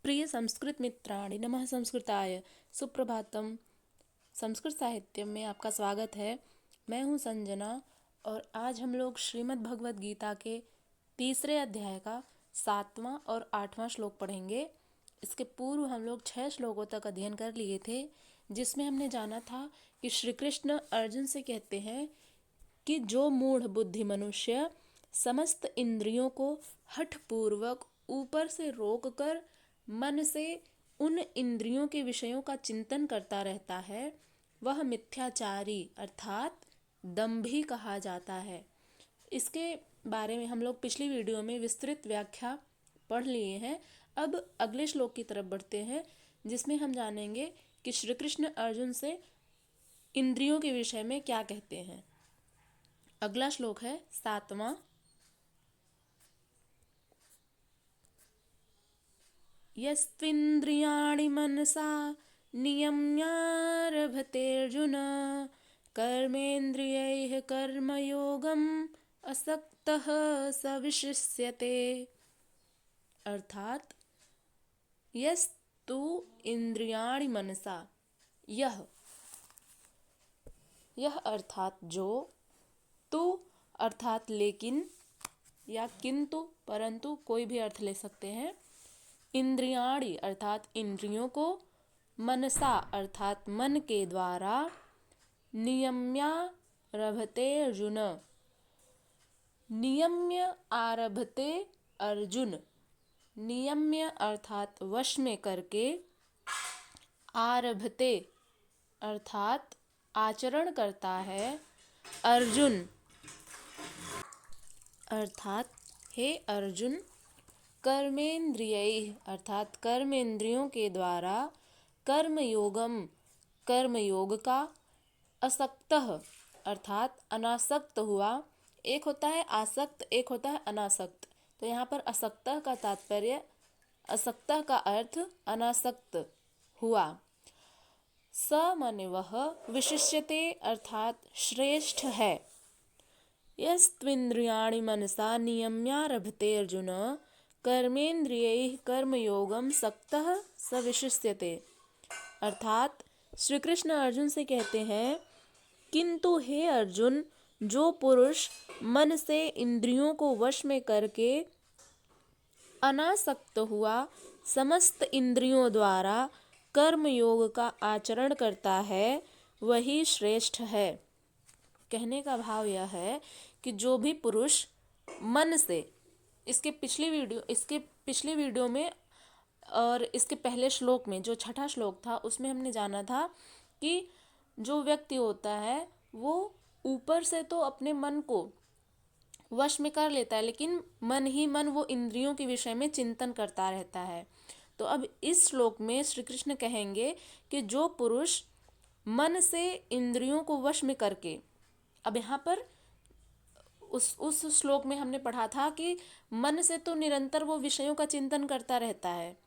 प्रिय संस्कृत मित्राणि नमः संस्कृताय सुप्रभातम। संस्कृत साहित्य में आपका स्वागत है। मैं हूँ संजना और आज हम लोग श्रीमद् भगवद गीता के तीसरे अध्याय का 7वां और 8वां श्लोक पढ़ेंगे। इसके पूर्व हम लोग 6 श्लोकों तक अध्ययन कर लिए थे, जिसमें हमने जाना था कि श्री कृष्ण अर्जुन से कहते हैं कि जो मूढ़ बुद्धि मनुष्य समस्त इंद्रियों को हठपूर्वक ऊपर से रोककर मन से उन इंद्रियों के विषयों का चिंतन करता रहता है, वह मिथ्याचारी अर्थात दंभी कहा जाता है। इसके बारे में हम लोग पिछली वीडियो में विस्तृत व्याख्या पढ़ लिए हैं। अब अगले श्लोक की तरफ बढ़ते हैं, जिसमें हम जानेंगे कि श्री कृष्ण अर्जुन से इंद्रियों के विषय में क्या कहते हैं। अगला श्लोक है 7वां। यस्त्विन्द्रियाणि मनसा नियम्यारभतेऽर्जुन कर्मेन्द्रियैः कर्मयोगम् असक्तः स विशिष्यते। अर्थात यस्तु इंद्रियाणि मनसा, यह अर्थात जो, तु अर्थात लेकिन या किंतु परंतु कोई भी अर्थ ले सकते हैं। इंद्रियाणि अर्थात इंद्रियों को, मनसा अर्थात मन के द्वारा, नियम्यारभते अर्जुन, नियम्य आरभते अर्जुन, नियम्य अर्थात वश में करके, आरभते अर्थात आचरण करता है, अर्जुन अर्थात हे अर्जुन, कर्मेन्द्रियैः अर्थात कर्मेंद्रियों के द्वारा, कर्मयोगम कर्मयोग का, असक्तः अर्थात अनासक्त हुआ। एक होता है आसक्त, एक होता है अनासक्त। तो यहाँ पर असक्तः का तात्पर्य, असक्तः का अर्थ अनासक्त हुआ। स माने वह, विशिष्यते अर्थात श्रेष्ठ है। यस्त्विन्द्रियाणि मनसा नियम्यारभते अर्जुन कर्मेन्द्रियैः कर्मयोगम सक्तः स विशिष्यते। अर्थात श्री कृष्ण अर्जुन से कहते हैं, किंतु हे अर्जुन, जो पुरुष मन से इंद्रियों को वश में करके अनासक्त हुआ, समस्त इंद्रियों द्वारा कर्मयोग का आचरण करता है, वही श्रेष्ठ है। कहने का भाव यह है कि जो भी पुरुष मन से, इसके पिछली वीडियो में और इसके पहले श्लोक में जो 6ठा श्लोक था, उसमें हमने जाना था कि जो व्यक्ति होता है वो ऊपर से तो अपने मन को वश में कर लेता है, लेकिन मन ही मन वो इंद्रियों के विषय में चिंतन करता रहता है। तो अब इस श्लोक में श्री कृष्ण कहेंगे कि जो पुरुष मन से इंद्रियों को वश में करके, अब यहाँ पर उस श्लोक में हमने पढ़ा था कि मन से तो निरंतर वो विषयों का चिंतन करता रहता है,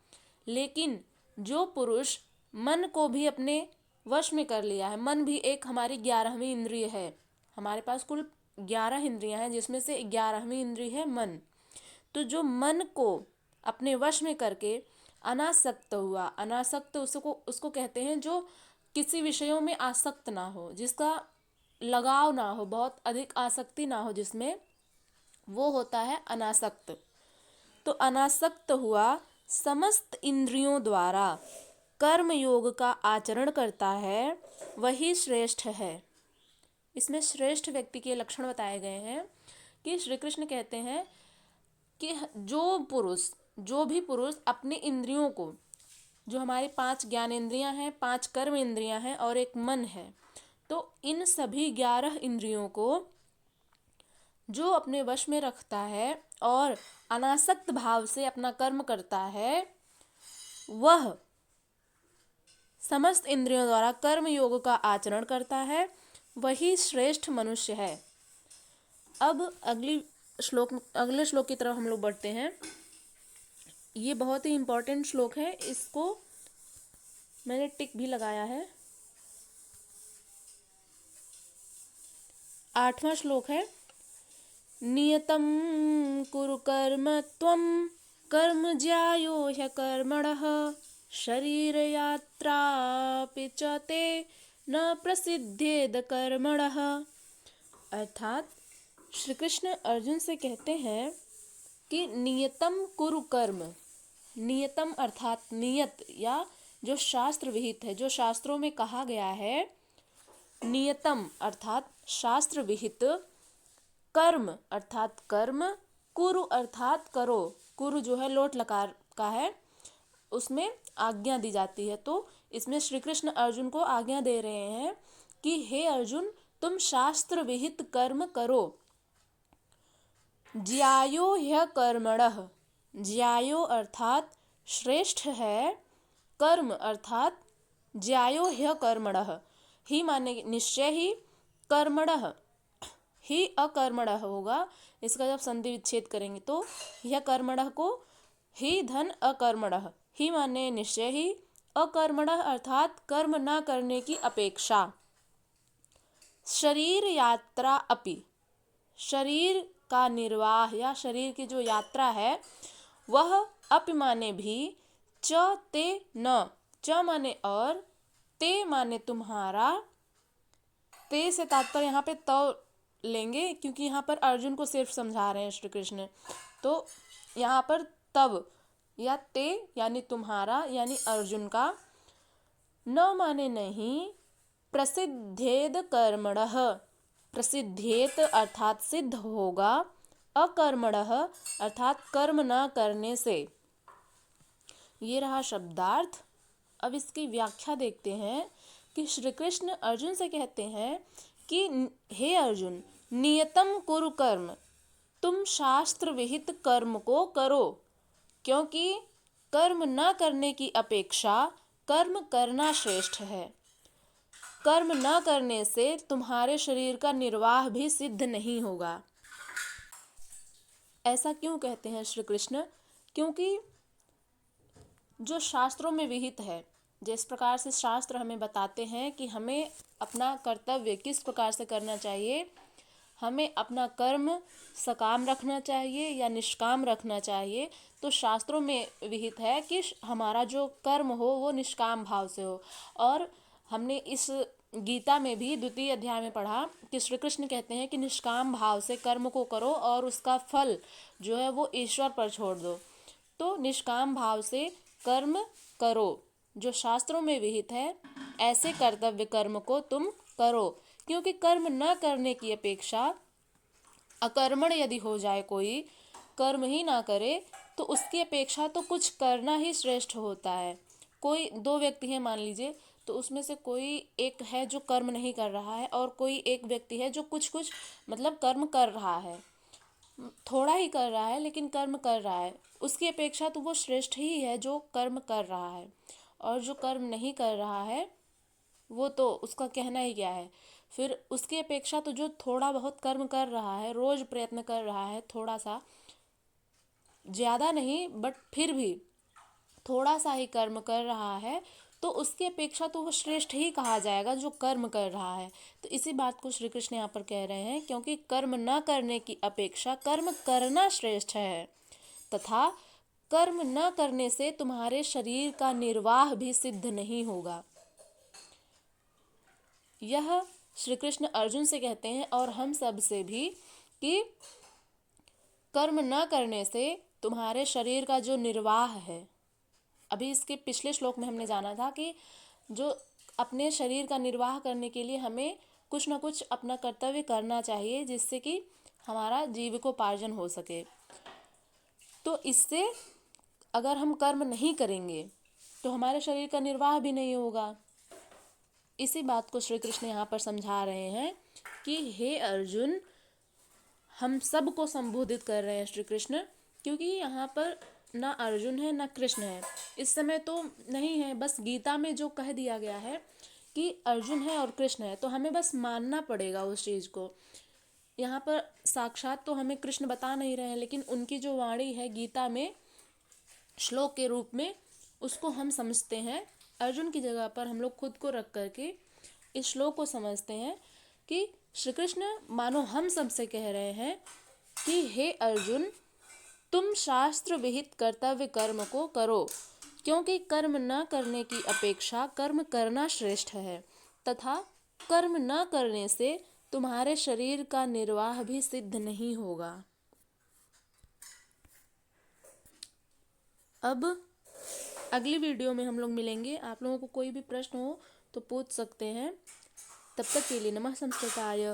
लेकिन जो पुरुष मन को भी अपने वश में कर लिया है, मन भी एक हमारी 11वीं इंद्रिय है। हमारे पास कुल 11 इंद्रियां हैं, जिसमें से 11वीं इंद्रिय है मन। तो जो मन को अपने वश में करके अनासक्त हुआ, अनासक्त उसको कहते हैं जो किसी विषयों में आसक्त ना हो, जिसका लगाव ना हो, बहुत अधिक आसक्ति ना हो जिसमें, वो होता है अनासक्त। तो अनासक्त हुआ, समस्त इंद्रियों द्वारा कर्म योग का आचरण करता है, वही श्रेष्ठ है। इसमें श्रेष्ठ व्यक्ति के लक्षण बताए गए हैं कि श्री कृष्ण कहते हैं कि जो भी पुरुष अपनी इंद्रियों को, जो हमारी 5 ज्ञानेंद्रियां हैं, 5 कर्म इंद्रियां हैं और एक मन है, तो इन सभी 11 इंद्रियों को जो अपने वश में रखता है और अनासक्त भाव से अपना कर्म करता है, वह समस्त इंद्रियों द्वारा कर्म योग का आचरण करता है, वही श्रेष्ठ मनुष्य है। अब अगले श्लोक की तरफ हम लोग बढ़ते हैं। ये बहुत ही इंपॉर्टेंट श्लोक है, इसको मैंने टिक भी लगाया है। 8वां श्लोक है, नियतं कुरु कर्म त्वं कर्म ज्यायो ह्यकर्मणः शरीरयात्रापि च ते न प्रसिद्धेद कर्मणः। अर्थात श्री कृष्ण अर्जुन से कहते हैं कि नियतम कुरु कर्म। नियतम अर्थात नियत या जो शास्त्र विहित है, जो शास्त्रों में कहा गया है, नियतम अर्थात शास्त्र विहित, कर्म अर्थात कर्म, कुरु अर्थात करो। कुरु जो है लोट लकार का है, उसमें आज्ञा दी जाती है। तो इसमें श्री कृष्ण अर्जुन को आज्ञा दे रहे हैं कि हे अर्जुन, तुम शास्त्र विहित कर्म करो। ज्यायो ह्य कर्मणः, ज्यायो अर्थात श्रेष्ठ है, कर्म अर्थात ज्यायो ह्य कर्मणः, ही माने निश्चय ही, कर्मणः ही अकर्मणः होगा। इसका जब संधि विच्छेद करेंगे तो यह कर्मणः को ही धन अकर्मणः, ही माने निश्चय ही, अकर्मणः अर्थात कर्म ना करने की अपेक्षा। शरीर यात्रा अपि, शरीर का निर्वाह या शरीर की जो यात्रा है वह अपि माने भी, च ते न, च माने और, ते माने तुम्हारा, ते से तात्पर्य यहाँ पे तो लेंगे क्योंकि यहाँ पर अर्जुन को सिर्फ समझा रहे हैं श्री कृष्ण। तो यहाँ पर तब या ते यानी तुम्हारा यानी अर्जुन का, न माने नहीं, प्रसिद्धेद कर्मणः, प्रसिद्धेत अर्थात सिद्ध होगा, अकर्मणः अर्थात कर्म न करने से। ये रहा शब्दार्थ। अब इसकी व्याख्या देखते हैं कि श्री कृष्ण अर्जुन से कहते हैं कि हे अर्जुन, नियतम कुरु कर्म, तुम शास्त्र विहित कर्म को करो, क्योंकि कर्म न करने की अपेक्षा कर्म करना श्रेष्ठ है। कर्म न करने से तुम्हारे शरीर का निर्वाह भी सिद्ध नहीं होगा। ऐसा क्यों कहते हैं श्री कृष्ण? क्योंकि जो शास्त्रों में विहित है, जिस प्रकार से शास्त्र हमें बताते हैं कि हमें अपना कर्तव्य किस प्रकार से करना चाहिए, हमें अपना कर्म सकाम रखना चाहिए या निष्काम रखना चाहिए, तो शास्त्रों में विहित है कि हमारा जो कर्म हो वो निष्काम भाव से हो। और हमने इस गीता में भी द्वितीय अध्याय में पढ़ा कि श्री कृष्ण कहते हैं कि निष्काम भाव से कर्म को करो और उसका फल जो है वो ईश्वर पर छोड़ दो। तो निष्काम भाव से कर्म करो, जो शास्त्रों में विहित है, ऐसे कर्तव्य कर्म को तुम करो, क्योंकि कर्म न करने की अपेक्षा अकर्मण यदि हो जाए, कोई कर्म ही ना करे, तो उसकी अपेक्षा तो कुछ करना ही श्रेष्ठ होता है। कोई दो व्यक्ति हैं मान लीजिए, तो उसमें से कोई एक है जो कर्म नहीं कर रहा है और कोई एक व्यक्ति है जो कुछ कुछ मतलब कर्म कर रहा है, थोड़ा ही कर रहा है लेकिन कर्म कर रहा है। उसकी अपेक्षा तो वो श्रेष्ठ ही है जो कर्म कर रहा है, और जो कर्म नहीं कर रहा है वो तो उसका कहना ही क्या है। फिर उसकी अपेक्षा तो जो थोड़ा बहुत कर्म कर रहा है, रोज प्रयत्न कर रहा है, थोड़ा सा, ज़्यादा नहीं बट फिर भी थोड़ा सा ही कर्म कर रहा है, तो उसकी अपेक्षा तो वो श्रेष्ठ ही कहा जाएगा जो कर्म कर रहा है। तो इसी बात को श्री कृष्ण यहाँ पर कह रहे हैं, क्योंकि कर्म न करने की अपेक्षा कर्म करना श्रेष्ठ है, तथा कर्म न करने से तुम्हारे शरीर का निर्वाह भी सिद्ध नहीं होगा। यह श्री कृष्ण अर्जुन से कहते हैं और हम सब से भी कि कर्म न करने से तुम्हारे शरीर का जो निर्वाह है, अभी इसके पिछले श्लोक में हमने जाना था कि जो अपने शरीर का निर्वाह करने के लिए हमें कुछ ना कुछ अपना कर्तव्य करना चाहिए, जिससे कि हमारा जीविकोपार्जन हो सके। तो इससे अगर हम कर्म नहीं करेंगे तो हमारे शरीर का निर्वाह भी नहीं होगा। इसी बात को श्री कृष्ण यहाँ पर समझा रहे हैं कि हे अर्जुन, हम सब को संबोधित कर रहे हैं श्री कृष्ण, क्योंकि यहाँ पर ना अर्जुन है ना कृष्ण है, इस समय तो नहीं है। बस गीता में जो कह दिया गया है कि अर्जुन है और कृष्ण है, तो हमें बस मानना पड़ेगा उस चीज़ को। यहाँ पर साक्षात तो हमें कृष्ण बता नहीं रहे हैं, लेकिन उनकी जो वाणी है गीता में श्लोक के रूप में, उसको हम समझते हैं। अर्जुन की जगह पर हम लोग खुद को रख करके इस श्लोक को समझते हैं कि श्री कृष्ण मानो हम सबसे कह रहे हैं कि हे अर्जुन, तुम शास्त्र विहित कर्तव्य कर्म को करो, क्योंकि कर्म न करने की अपेक्षा कर्म करना श्रेष्ठ है, तथा कर्म न करने से तुम्हारे शरीर का निर्वाह भी सिद्ध नहीं होगा। अब अगली वीडियो में हम लोग मिलेंगे। आप लोगों को कोई भी प्रश्न हो तो पूछ सकते हैं। तब तक के लिए नमः संस्कृताय।